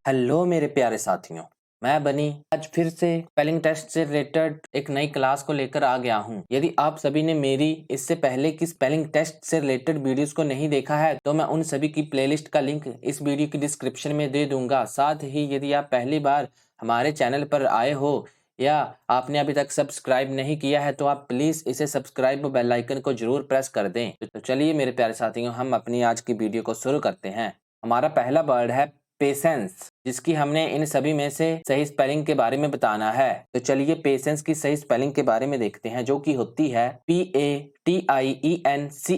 Hello मेरे प्यारे साथियों, मैं बनी आज फिर से स्पेलिंग टेस्ट से रिलेटेड एक नई क्लास को लेकर आ गया हूं। यदि आप सभी ने मेरी इससे पहले की स्पेलिंग टेस्ट से रिलेटेड वीडियोस को नहीं देखा है तो मैं उन सभी की प्लेलिस्ट का लिंक इस वीडियो की डिस्क्रिप्शन में दे दूंगा। साथ ही यदि आप पहली बार हमारे चैनल पर आए हो या आपने अभी तक सब्सक्राइब नहीं किया है तो आप प्लीज इसे सब्सक्राइब और बेल आइकन को जरूर प्रेस कर दें। तो चलिए मेरे प्यारे साथियों, हम अपनी आज की वीडियो को शुरू करते हैं। हमारा पहला वर्ड है पेशेंस, जिसकी हमने इन सभी में से सही स्पेलिंग के बारे में बताना है। तो चलिए पेशेंस की सही स्पेलिंग के बारे में देखते हैं, जो कि होती है PATIENCE।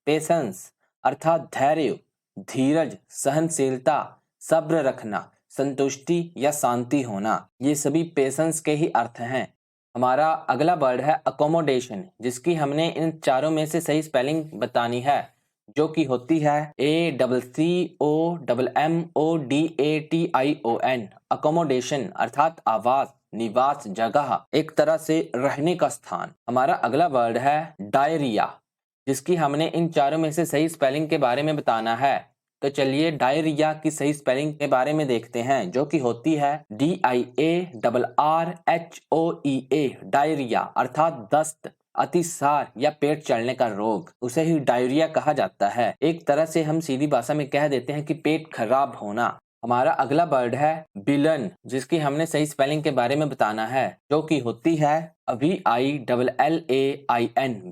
पेशेंस अर्थात धैर्य, धीरज, सहनशीलता, सब्र रखना, संतुष्टि या शांति होना, ये सभी पेशेंस के ही अर्थ हैं। हमारा अगला वर्ड है अकोमोडेशन, जिसकी हमने इन चारों में से सही स्पेलिंग बतानी है, जो कि होती है ACCOMMODATION। अकोमोडेशन अर्थात आवास, निवास, जगह, एक तरह से रहने का स्थान। हमारा अगला वर्ड है डायरिया, जिसकी हमने इन चारों में से सही स्पेलिंग के बारे में बताना है। तो चलिए डायरिया की सही स्पेलिंग के बारे में देखते हैं, जो कि होती है DIARRHOEA। डायरिया अर्थात दस्त, अतिसार या पेट चढ़ने का रोग, उसे ही डायरिया कहा जाता है। एक तरह से हम सीधी भाषा में कह देते हैं कि पेट खराब होना। हमारा अगला वर्ड है विलन, जिसकी हमने सही स्पेलिंग के बारे में बताना है, जो कि होती है VILLAIN।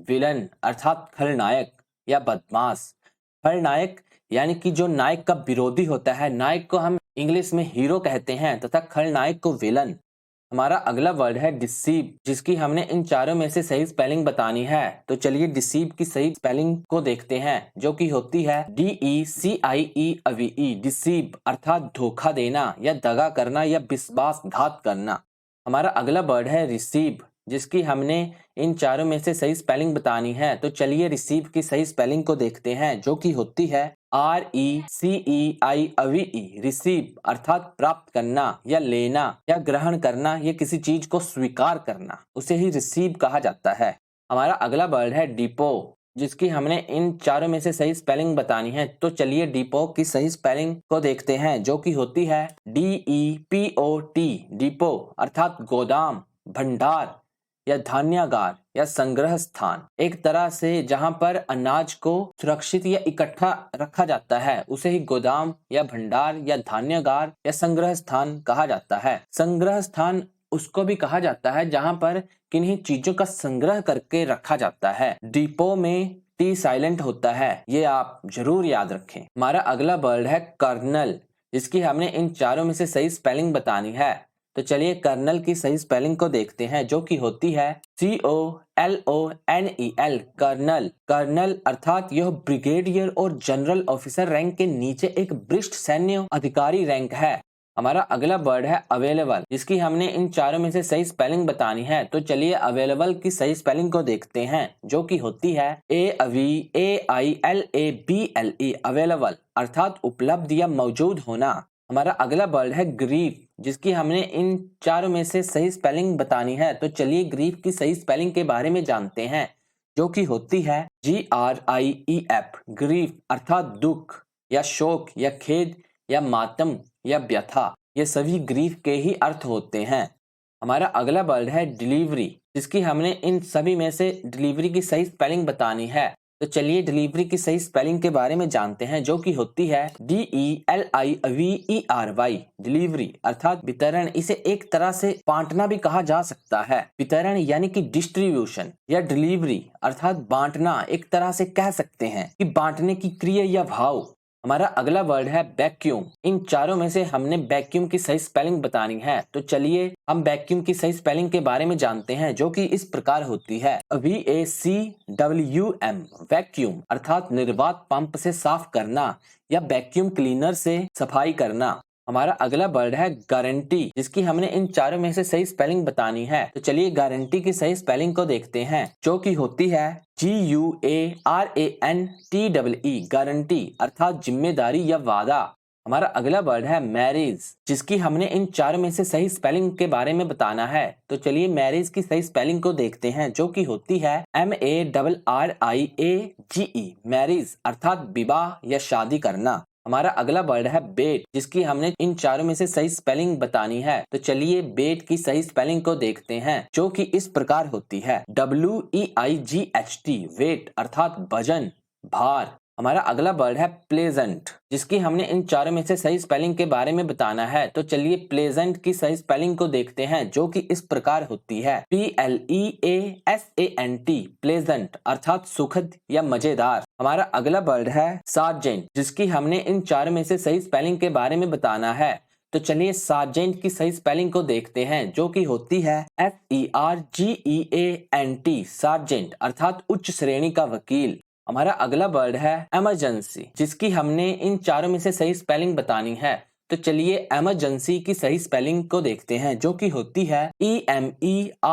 विलन अर्थात खलनायक या बदमाश। खलनायक यानी कि जो नायक का विरोधी होता है। नायक को हम इंग्लिश में हीरो कहते हैं तथा खलनायक को विलन। हमारा अगला वर्ड है डिसीव, जिसकी हमने इन चारों में से सही स्पेलिंग बतानी है। तो चलिए डिसीव की सही स्पेलिंग को देखते हैं, जो कि होती है DECIEVE। डिसीव अर्थात धोखा देना या दगा करना या विश्वासघात करना। हमारा अगला वर्ड है रिसीव, जिसकी हमने इन चारों में से सही स्पेलिंग बतानी है। तो चलिए रिसीव की सही स्पेलिंग को देखते हैं, जो कि होती है RECEIVE। रिसीव अर्थात प्राप्त करना या लेना या ग्रहण करना या किसी चीज को स्वीकार करना, उसे ही रिसीव कहा जाता है। हमारा अगला वर्ड है डिपो, जिसकी हमने इन चारों में से सही स्पेलिंग बतानी है। तो चलिए डिपो की सही स्पेलिंग को देखते हैं, जो कि होती है DEPOT। डिपो अर्थात गोदाम, भंडार या धान्यागार या संग्रह स्थान, एक तरह से जहां पर अनाज को सुरक्षित या इकट्ठा रखा जाता है, उसे ही गोदाम या भंडार या धान्यागार या संग्रह स्थान कहा जाता है। संग्रह स्थान उसको भी कहा जाता है जहां पर किन्हीं चीजों का संग्रह करके रखा जाता है। डिपो में टी साइलेंट होता है, ये आप जरूर याद रखें। हमारा अगला वर्ड है कर्नल, जिसकी हमने इन चारों में से सही स्पेलिंग बतानी है। तो चलिए कर्नल की सही स्पेलिंग को देखते हैं, जो कि होती है COLONEL। कर्नल, कर्नल अर्थात यह ब्रिगेडियर और जनरल ऑफिसर रैंक के नीचे एक वरिष्ठ सैन्य अधिकारी रैंक है। हमारा अगला वर्ड है अवेलेबल, जिसकी हमने इन चारों में से सही स्पेलिंग बतानी है। तो चलिए अवेलेबल की सही स्पेलिंग को देखते हैं, जो कि होती है AVAILABLE। अवेलेबल अर्थात उपलब्ध या मौजूद होना। हमारा अगला वर्ड है ग्रीफ, जिसकी हमने इन चारों में से सही स्पेलिंग बतानी है। तो चलिए ग्रीफ की सही स्पेलिंग के बारे में जानते हैं, जो कि होती है GRIEF। ग्रीफ अर्थात दुख या शोक या खेद या मातम या व्यथा, ये सभी ग्रीफ के ही अर्थ होते हैं। हमारा अगला वर्ड है डिलीवरी, जिसकी हमने इन सभी में से डिलीवरी की सही स्पेलिंग बतानी है। तो चलिए डिलीवरी की सही स्पेलिंग के बारे में जानते हैं, जो कि होती है DELIVERY। डिलीवरी अर्थात वितरण, इसे एक तरह से बांटना भी कहा जा सकता है। वितरण यानी कि डिस्ट्रीब्यूशन या डिलीवरी अर्थात बांटना, एक तरह से कह सकते हैं कि बांटने की क्रिया या भाव। हमारा अगला वर्ड है वैक्यूम। इन चारों में से हमने वैक्यूम की सही स्पेलिंग बतानी है। तो चलिए हम वैक्यूम की सही स्पेलिंग के बारे में जानते हैं, जो कि इस प्रकार होती है VACWM। वैक्यूम अर्थात निर्वात पंप से साफ करना या वैक्यूम क्लीनर से सफाई करना। हमारा अगला वर्ड है गारंटी, जिसकी हमने इन चारों में से सही स्पेलिंग बतानी है। तो चलिए गारंटी की सही स्पेलिंग को देखते हैं, जो कि होती है GUARANTEE। गारंटी अर्थात जिम्मेदारी या वादा। हमारा अगला वर्ड है मैरिज, जिसकी हमने इन चारों में से सही स्पेलिंग के बारे में बताना है। तो चलिए मैरिज की सही स्पेलिंग को देखते हैं, जो कि होती है MARRIAGE, मैरिज अर्थात विवाह या शादी करना। हमारा अगला वर्ड है बेट, जिसकी हमने इन चारों में से सही स्पेलिंग बतानी है। तो चलिए बेट की सही स्पेलिंग को देखते हैं, जो कि इस प्रकार होती है WEIGHT, वेट अर्थात वजन, भार। हमारा अगला वर्ड है प्लेजेंट, जिसकी हमने इन चारों में से सही स्पेलिंग के बारे में बताना है। तो चलिए प्लेजेंट की सही स्पेलिंग को देखते हैं, जो कि इस प्रकार होती है PLEASANT, प्लेजेंट अर्थात सुखद या मजेदार। हमारा अगला वर्ड है सार्जेंट, जिसकी हमने इन चारों में से सही स्पेलिंग के बारे में बताना है। तो चलिए सार्जेंट की सही स्पेलिंग को देखते हैं, जो कि होती है SERGEANT, सार्जेंट अर्थात उच्च श्रेणी का वकील। हमारा अगला वर्ड है इमरजेंसी, जिसकी हमने इन चारों में से सही स्पेलिंग बतानी है। तो चलिए इमरजेंसी की सही स्पेलिंग को देखते हैं, जो कि होती है EMERGENCY,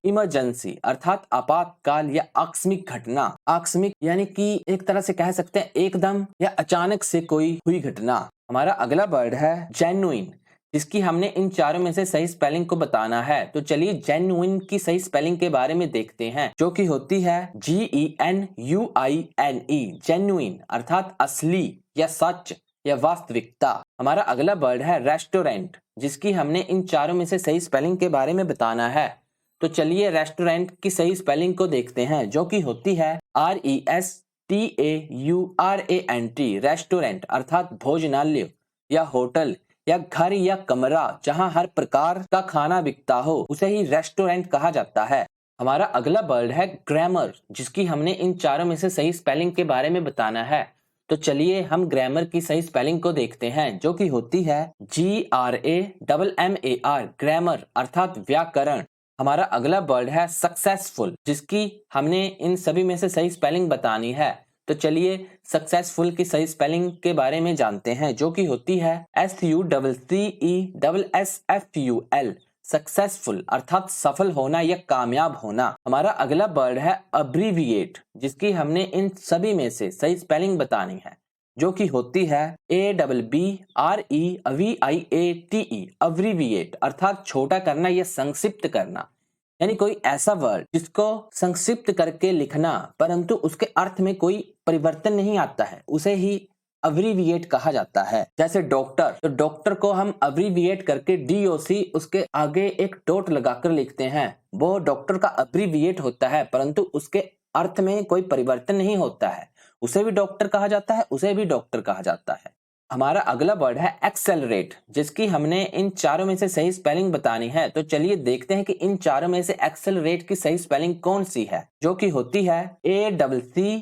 इमरजेंसी अर्थात आपातकाल या आकस्मिक घटना। आकस्मिक यानी कि एक तरह से कह सकते हैं एकदम या अचानक से कोई हुई घटना। हमारा अगला वर्ड है जेन्युइन, जिसकी हमने इन चारों में से सही स्पेलिंग को बताना है। तो चलिए जेन्युइन की सही स्पेलिंग के बारे में देखते हैं, जो कि होती है GENUINE, जेन्युइन अर्थात असली या सच या वास्तविकता। हमारा अगला वर्ड है रेस्टोरेंट, जिसकी हमने इन चारों में से सही स्पेलिंग के बारे में बताना है। तो चलिए रेस्टोरेंट की सही स्पेलिंग को देखते हैं, जो कि होती है RESTAURANT, रेस्टोरेंट अर्थात भोजनालय या होटल या घर या कमरा जहां हर प्रकार का खाना बिकता हो, उसे ही रेस्टोरेंट कहा जाता है। हमारा अगला वर्ड है ग्रामर, जिसकी हमने इन चारों में से सही स्पेलिंग के बारे में बताना है। तो चलिए हम ग्रामर की सही स्पेलिंग को देखते हैं, जो कि होती है GRAMMAR, ग्रामर अर्थात व्याकरण। हमारा अगला वर्ड है सक्सेसफुल, जिसकी हमने इन सभी में से सही स्पेलिंग बतानी है। तो चलिए सक्सेसफुल की सही स्पेलिंग के बारे में जानते हैं, जो कि होती है SUCCESSFUL, सक्सेसफुल अर्थात सफल होना या कामयाब होना। हमारा अगला वर्ड है अब्रीविएट, जिसकी हमने इन सभी में से सही स्पेलिंग बतानी है, जो कि होती है ABBREVIATE, अब्रीविएट अर्थात छोटा करना या संक्षिप्त करना। यानी कोई ऐसा वर्ड जिसको संक्षिप्त करके लिखना परंतु उसके अर्थ में कोई परिवर्तन नहीं आता है, उसे ही अब्रीविएट कहा जाता है। जैसे डॉक्टर, तो डॉक्टर को हम अब्रीविएट करके DOC उसके आगे एक डॉट लगाकर लिखते हैं, वो डॉक्टर का अब्रीविएट होता है, परंतु उसके अर्थ में कोई परिवर्तन नहीं होता है, उसे भी डॉक्टर कहा जाता है, उसे भी डॉक्टर कहा जाता है। हमारा अगला वर्ड है एक्सेलरेट, जिसकी हमने इन चारों में से सही स्पेलिंग बतानी है। तो चलिए देखते हैं कि इन चारों में से एक्सेलरेट की सही स्पेलिंग कौन सी है, जो कि होती है ACCELERATE,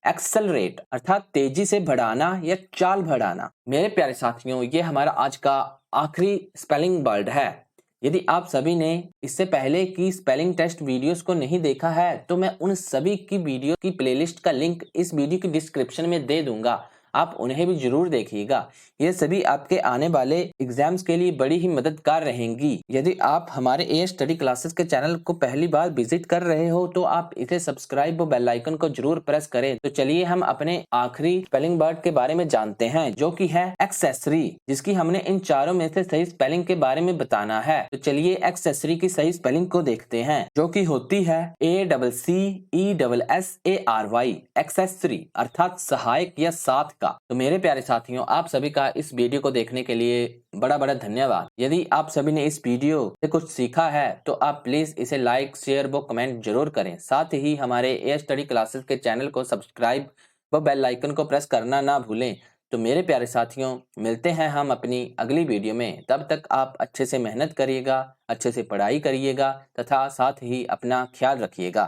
एक्सेलरेट अर्थात तेजी से बढ़ाना या चाल बढ़ाना। मेरे प्यारे साथियों, ये हमारा आज का आखिरी स्पेलिंग वर्ड है। यदि आप सभी ने इससे पहले की स्पेलिंग टेस्ट वीडियोस को नहीं देखा है, तो मैं उन सभी की वीडियो की प्लेलिस्ट का लिंक इस वीडियो की डिस्क्रिप्शन में दे दूंगा, आप उन्हें भी जरूर देखिएगा। ये सभी आपके आने वाले एग्जाम्स के लिए बड़ी ही मददगार रहेंगी। यदि आप हमारे AS स्टडी क्लासेस के चैनल को पहली बार विजिट कर रहे हो, तो आप इसे सब्सक्राइब और बेल आइकन को जरूर प्रेस करें। तो चलिए हम अपने आखिरी स्पेलिंग वर्ड के बारे में जानते हैं, जो कि है एक्सेसरी, जिसकी हमने इन चारों में से सही स्पेलिंग के बारे में बताना है। तो चलिए एक्सेसरी की सही स्पेलिंग को देखते हैं, जो कि होती है ACCESSARY, एक्सेसरी अर्थात सहायक या साथ का। तो मेरे प्यारे साथियों, आप सभी का इस वीडियो को देखने के लिए बड़ा बड़ा धन्यवाद। यदि आप सभी ने इस वीडियो से कुछ सीखा है, तो आप प्लीज इसे लाइक, शेयर व कमेंट जरूर करें। साथ ही हमारे AS स्टडी क्लासेस के चैनल को सब्सक्राइब व बेल आइकन को प्रेस करना ना भूलें। तो मेरे प्यारे साथियों, मिलते हैं हम अपनी अगली वीडियो में। तब तक आप अच्छे से मेहनत करिएगा, अच्छे से पढ़ाई करिएगा तथा साथ ही अपना ख्याल रखिएगा।